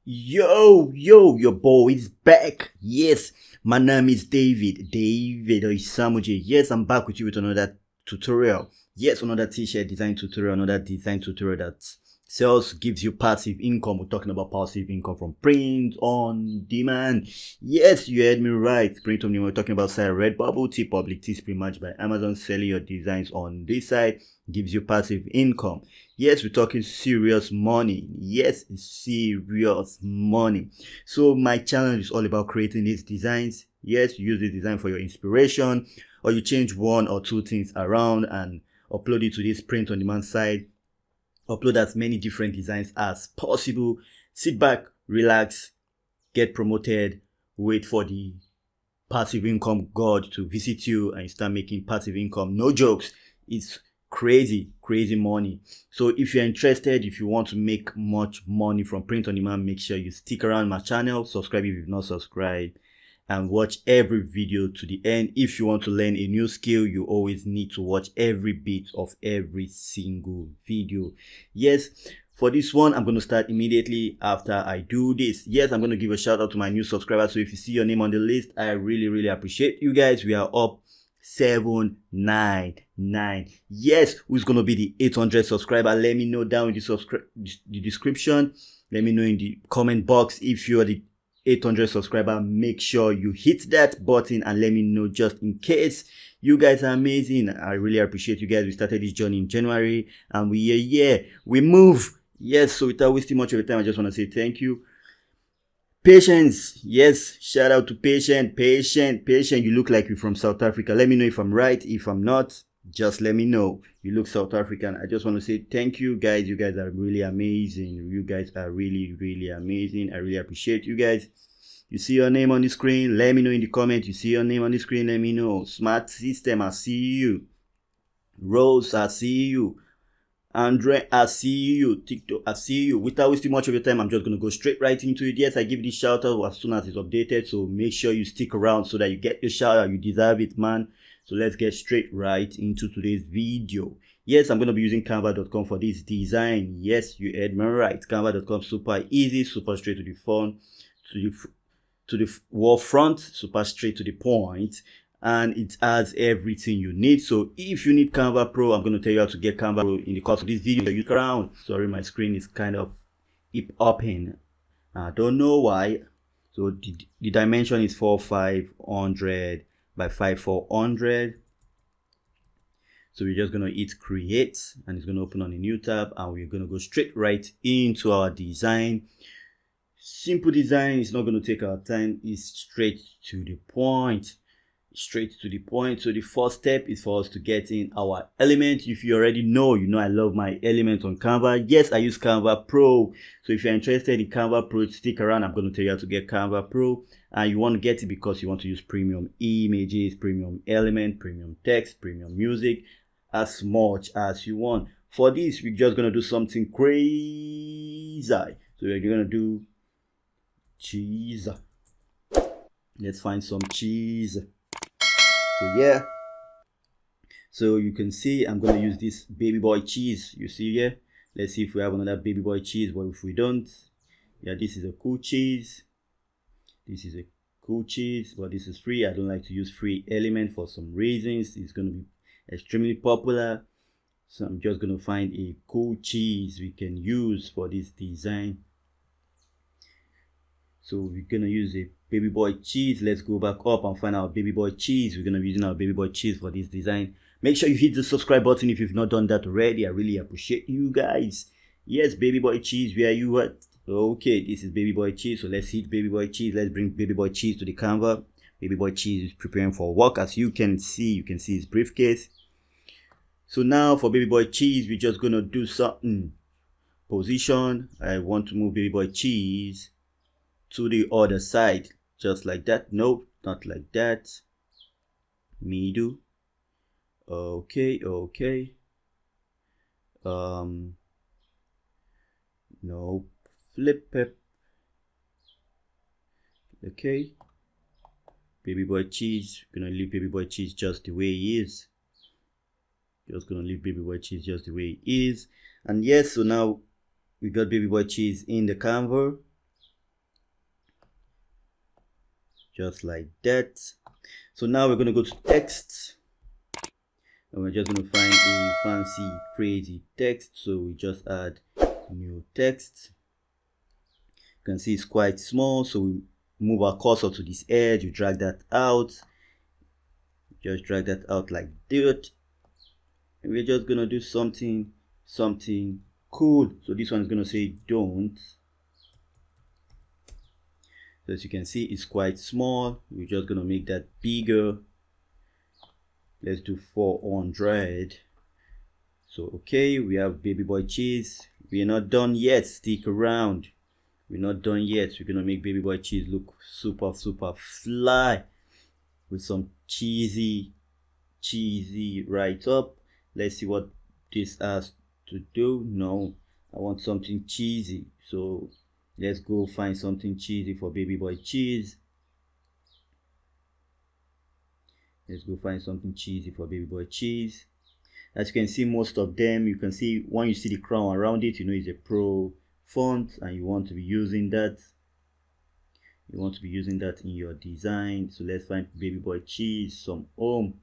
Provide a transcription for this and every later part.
Your boy is back. Yes, my name is David Oisamoje. Yes, I'm back with you with another tutorial. Yes, another t-shirt design tutorial, another design tutorial that sells, gives you passive income. We're talking about passive income from print on demand. Yes, you heard me right. Print on demand. We're talking about site Redbubble, T-Public, T-Match by Amazon. Selling your designs on this site gives you passive income. Yes, we're talking serious money. Yes, serious money. So my challenge is all about creating these designs. Yes, you use this design for your inspiration, or you change one or two things around and upload it to this print on demand site. Upload as many different designs as possible. Sit back, relax, get promoted, wait for the passive income god to visit you and start making passive income. No jokes. It's crazy money. So if you're interested, if you want to make much money from print on demand, make sure you stick around my channel, subscribe if you've not subscribed, and watch every video to the end. If you want to learn a new skill, you always need to watch every bit of every single video. Yes, for this one, I'm going to start immediately after I do this. Yes, I'm going to give a shout out to my new subscribers. So if you see your name on the list, I really appreciate you guys. We are up 799. Yes, who's going to be the 800 subscriber? Let me know down in the description. Let me know in the comment box if you are the 800 subscriber. Make sure you hit that button and let me know, just in case. You guys are amazing. I really appreciate you guys. We started this journey in January and we move. Yes, so without wasting much of your time, I just want to say thank you. Patience. Yes, shout out to Patient. You look like you're from South Africa. Let me know if I'm right. If I'm not, just let me know. You look South African. I just want to say thank you guys. You guys are really amazing. You guys are really amazing. I really appreciate you guys. You see your name on the screen, let me know in the comment. You see your name on the screen, let me know. Smart System, I see you. Rose, I see you. Andre, I see you. TikTok, I see you. Without wasting much of your time, I'm just going to go straight right into it. Yes, I give this shout out as soon as it's updated, so make sure you stick around so that you get your shout out. You deserve it, man. So let's get straight right into today's video. Yes, I'm going to be using canva.com for this design. Yes, you heard me right. Canva.com, super easy, super straight to the phone, to the wall front, super straight to the point, and it has everything you need. So if you need Canva Pro, I'm going to tell you how to get Canva Pro in the course of this video. You around. Sorry, my screen is kind of hip-hopping. I don't know why. So the dimension is 4500 by 5400. So we're just going to hit create and it's going to open on a new tab and we're going to go straight right into our design. Simple design. It's not going to take our time. It's straight to the point. So the first step is for us to get in our element. If you already know, you know I love my element on Canva. Yes, I use Canva Pro. So if you're interested in Canva Pro, stick around. I'm going to tell you how to get Canva Pro, and you want to get it because you want to use premium images, premium element, premium text, premium music, as much as you want. For this, we're just going to do something crazy. So we're going to do cheese. Let's find some cheese. So yeah, so you can see I'm going to use this baby boy cheese. You see here, let's see if we have another baby boy cheese. But if we don't, yeah, this is a cool cheese. But this is free. I don't like to use free element for some reasons. It's going to be extremely popular, so I'm just going to find a cool cheese we can use for this design. So we're going to use a baby boy cheese. Let's go back up and find our baby boy cheese. We're going to be using our baby boy cheese for this design. Make sure you hit the subscribe button if you've not done that already. I really appreciate you guys. Yes, baby boy cheese, where are you at? Okay, this is baby boy cheese. So let's hit baby boy cheese. Let's bring baby boy cheese to the Canva. Baby boy cheese is preparing for work. As you can see his briefcase. So now for baby boy cheese, we're just going to do something. Position. I want to move baby boy cheese to the other side, just like that. Nope, not like that. Middle. Okay. No, flip it. Okay. Baby boy cheese. Gonna leave baby boy cheese just the way he is. And yes, so now we got baby boy cheese in the Canva. just like that. So now we're going to go to text, and we're just going to find a fancy crazy text. So we just add new text. You can see it's quite small, so we move our cursor to this edge, you drag that out, just drag that out like that, and we're just gonna do something cool. So this one is gonna say don't. So as you can see, it's quite small. We're just gonna make that bigger. Let's do 400. So okay, we have baby boy cheese. We are not done yet, stick around. We're not done yet. We're gonna make baby boy cheese look super fly with some cheesy right up. Let's see what this has to do. No, I want something cheesy, so let's go find something cheesy for baby boy cheese. Let's go find something cheesy for baby boy cheese. As you can see, most of them, you can see when you see the crown around it, you know it's a pro font, and you want to be using that. You want to be using that in your design. So let's find baby boy cheese, some home.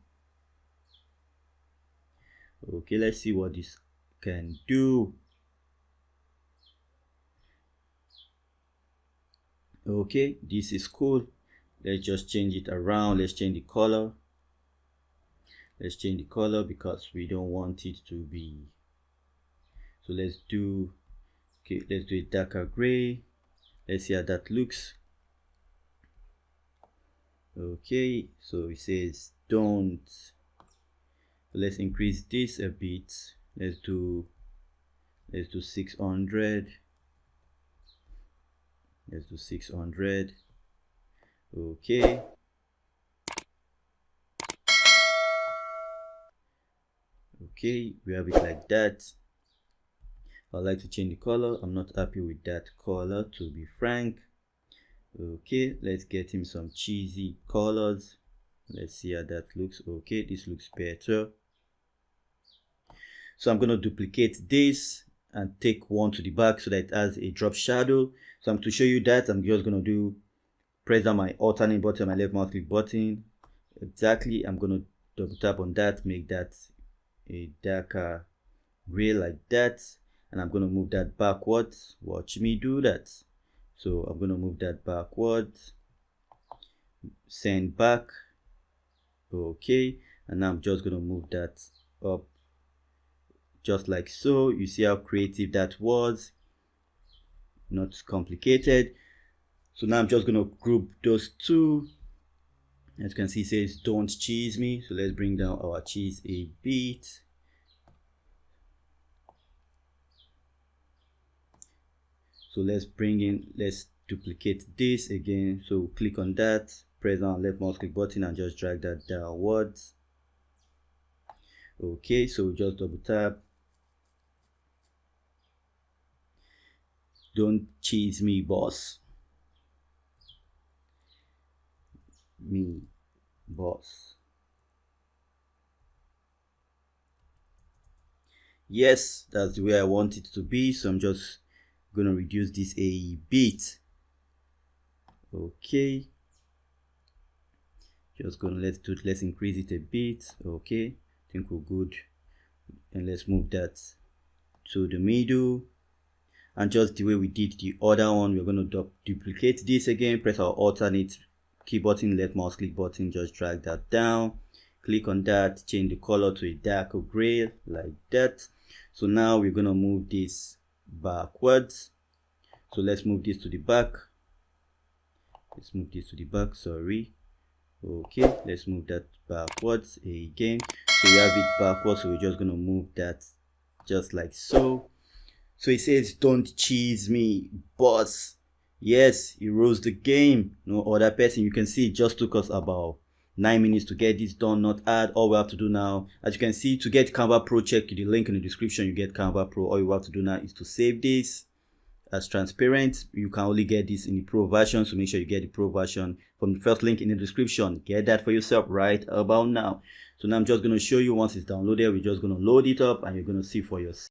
Okay, let's see what this can do. Okay, this is cool. Let's just change it around. Let's change the color. Let's change the color because we don't want it to be. So let's do, okay, let's do a darker gray. Let's see how that looks. Okay, so it says don't. Let's increase this a bit. Let's do 600. Let's do 600. Okay. Okay, we have it like that. I'd like to change the color. I'm not happy with that color, to be frank. Okay, let's get him some cheesy colors. Let's see how that looks. Okay, this looks better. So I'm going to duplicate this and take one to the back so that it has a drop shadow. So to show you that, I'm just going to press down my alternate button, my left mouse click button. Exactly, I'm going to double tap on that, make that a darker gray like that, and I'm going to move that backwards. Watch me do that. So I'm going to move that backwards, send back. Okay, and now I'm just going to move that up just like so. You see how creative that was, not complicated. So now I'm just going to group those two. As you can see, it says don't cheese me. So let's bring down our cheese a bit. So let's duplicate this again. So click on that, press down left mouse click button and just drag that downwards. Okay, so just double tap. Don't cheese me, boss. Me, boss. Yes, that's the way I want it to be. So I'm just gonna reduce this a bit. Okay, just gonna let's increase it a bit. Okay, I think we're good, and let's move that to the middle. And just the way we did the other one, we're going to duplicate this again, press our alternate key button, left mouse click button, just drag that down, click on that, change the color to a darker gray like that. So now we're going to move this backwards. So let's move this to the back. Let's move this to the back, sorry. Okay, let's move that backwards again. So we have it backwards, so we're just going to move that just like so. So it says don't cheese me, boss. Yes, he rose the game. No other person. You can see it just took us about 9 minutes to get this done, not hard. All we have to do now, as you can see, to get Canva Pro, check the link in the description. You get Canva Pro. All you have to do now is to save this as transparent. You can only get this in the Pro version, so make sure you get the Pro version from the first link in the description. Get that for yourself right about now. So now I'm just going to show you once it's downloaded. We're just going to load it up and you're going to see for yourself.